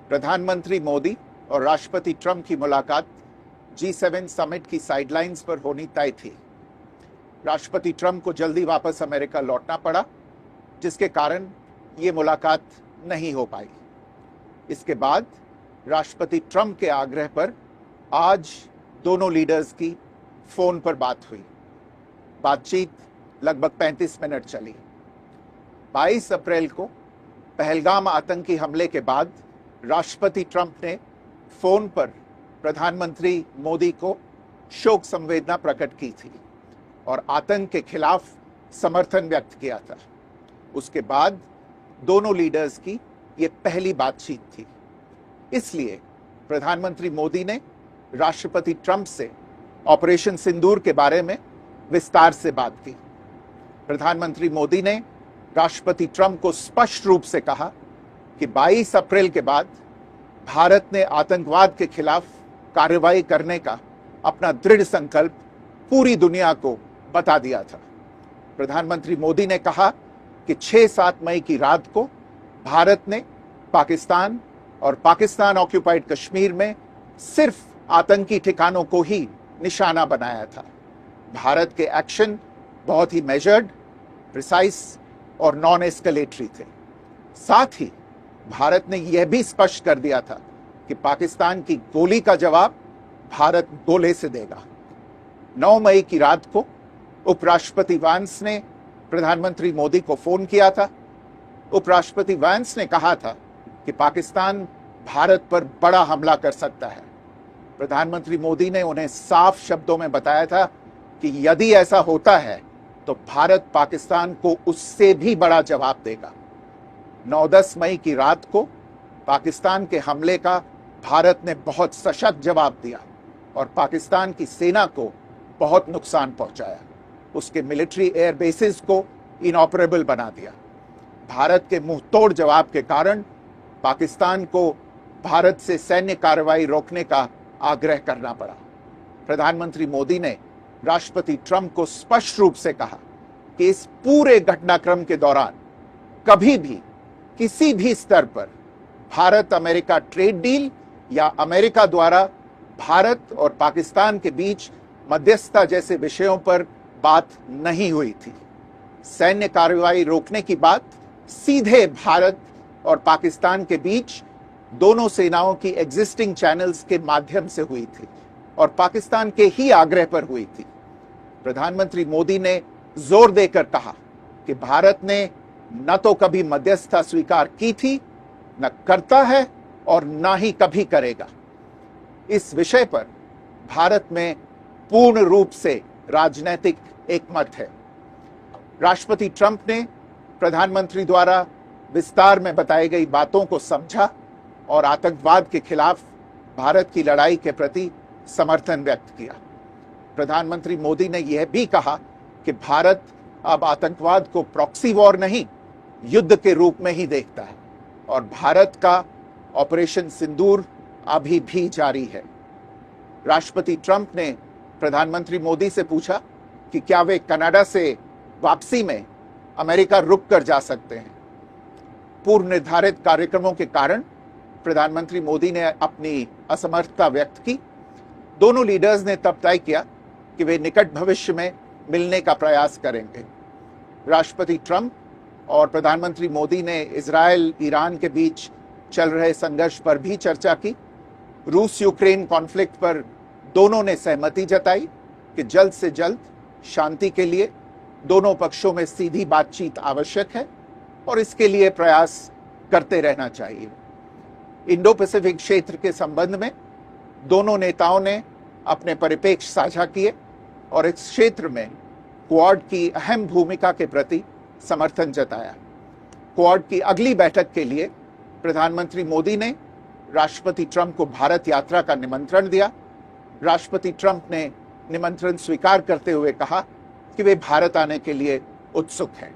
प्रधानमंत्री मोदी और राष्ट्रपति ट्रंप की मुलाकात G7 समिट की साइडलाइंस पर होनी तय थी। राष्ट्रपति ट्रंप को जल्दी वापस अमेरिका लौटना पड़ा, जिसके कारण ये मुलाकात नहीं हो पाई। इसके बाद राष्ट्रपति ट्रंप के आग्रह पर आज दोनों लीडर्स की फोन पर बात हुई। बातचीत लगभग 35 मिनट चली। 22 अप्रैल को पहलगाम आतंकी हमले के बाद राष्ट्रपति ट्रंप ने फोन पर प्रधानमंत्री मोदी को शोक संवेदना प्रकट की थी और आतंक के खिलाफ समर्थन व्यक्त किया था। उसके बाद दोनों लीडर्स की ये पहली बातचीत थी। इसलिए प्रधानमंत्री मोदी ने राष्ट्रपति ट्रंप से ऑपरेशन सिंदूर के बारे में विस्तार से बात की। प्रधानमंत्री मोदी ने राष्ट्रपति ट्रंप को स्पष्ट रूप से कहा कि 22 अप्रैल के बाद भारत ने आतंकवाद के खिलाफ कार्रवाई करने का अपना दृढ़ संकल्प पूरी दुनिया को बता दिया था। प्रधानमंत्री मोदी ने कहा कि 6-7 मई की रात को भारत ने पाकिस्तान और पाकिस्तान ऑक्यूपाइड कश्मीर में सिर्फ आतंकी ठिकानों को ही निशाना बनाया था। भारत के एक्शन बहुत ही मेजर्ड, प्रिसाइज और नॉन एस्केलेटरी थे। साथ ही भारत ने यह भी स्पष्ट कर दिया था कि पाकिस्तान की गोली का जवाब भारत गोले से देगा। 9 मई की रात को उपराष्ट्रपति वैंस ने प्रधानमंत्री मोदी को फोन किया था। उपराष्ट्रपति वैंस ने कहा था कि पाकिस्तान भारत पर बड़ा हमला कर सकता है। प्रधानमंत्री मोदी ने उन्हें साफ शब्दों में बताया था कि यदि ऐसा होता है तो भारत पाकिस्तान को उससे भी बड़ा जवाब देगा। 9-10 मई की रात को पाकिस्तान के हमले का भारत ने बहुत सशक्त जवाब दिया और पाकिस्तान की सेना को बहुत नुकसान पहुंचाया। उसके मिलिट्री एयर बेसिस को इनऑपरेबल बना दिया। भारत के मुंहतोड़ जवाब के कारण पाकिस्तान को भारत से सैन्य कार्रवाई रोकने का आग्रह करना पड़ा। प्रधानमंत्री मोदी ने राष्ट्रपति ट्रंप को स्पष्ट रूप से कहा कि इस पूरे घटनाक्रम के दौरान कभी भी किसी भी स्तर पर भारत अमेरिका ट्रेड डील या अमेरिका द्वारा भारत और पाकिस्तान के बीच मध्यस्थता जैसे विषयों पर बात नहीं हुई थी। सैन्य कार्रवाई रोकने की बात सीधे भारत और पाकिस्तान के बीच दोनों सेनाओं की एग्जिस्टिंग चैनल्स के माध्यम से हुई थी और पाकिस्तान के ही आग्रह पर हुई थी। प्रधानमंत्री मोदी ने जोर देकर कहा कि भारत ने न तो कभी मध्यस्थता स्वीकार की थी, न करता है और न ही कभी करेगा। इस विषय पर भारत में पूर्ण रूप से राजनीतिक एकमत है। राष्ट्रपति ट्रंप ने प्रधानमंत्री द्वारा विस्तार में बताई गई बातों को समझा और आतंकवाद के खिलाफ भारत की लड़ाई के प्रति समर्थन व्यक्त किया। प्रधानमंत्री मोदी ने यह भी कहा कि भारत अब आतंकवाद को प्रॉक्सी वॉर नहीं, युद्ध के रूप में ही देखता है और भारत का ऑपरेशन सिंदूर अभी भी जारी है। राष्ट्रपति ट्रंप ने प्रधानमंत्री मोदी से पूछा कि क्या वे कनाडा से वापसी में अमेरिका रुक कर जा सकते हैं। पूर्व निर्धारित कार्यक्रमों के कारण प्रधानमंत्री मोदी ने अपनी असमर्थता व्यक्त की। दोनों लीडर्स ने तब तय किया कि वे निकट भविष्य में मिलने का प्रयास करेंगे। राष्ट्रपति ट्रंप और प्रधानमंत्री मोदी ने इजरायल ईरान के बीच चल रहे संघर्ष पर भी चर्चा की। रूस यूक्रेन कॉन्फ्लिक्ट पर दोनों ने सहमति जताई कि जल्द से जल्द शांति के लिए दोनों पक्षों में सीधी बातचीत आवश्यक है और इसके लिए प्रयास करते रहना चाहिए। इंडो पैसिफिक क्षेत्र के संबंध में दोनों नेताओं ने अपने परिप्रेक्ष्य साझा किए और इस क्षेत्र में क्वाड की अहम भूमिका के प्रति समर्थन जताया। क्वाड की अगली बैठक के लिए प्रधानमंत्री मोदी ने राष्ट्रपति ट्रंप को भारत यात्रा का निमंत्रण दिया। राष्ट्रपति ट्रंप ने निमंत्रण स्वीकार करते हुए कहा कि वे भारत आने के लिए उत्सुक हैं।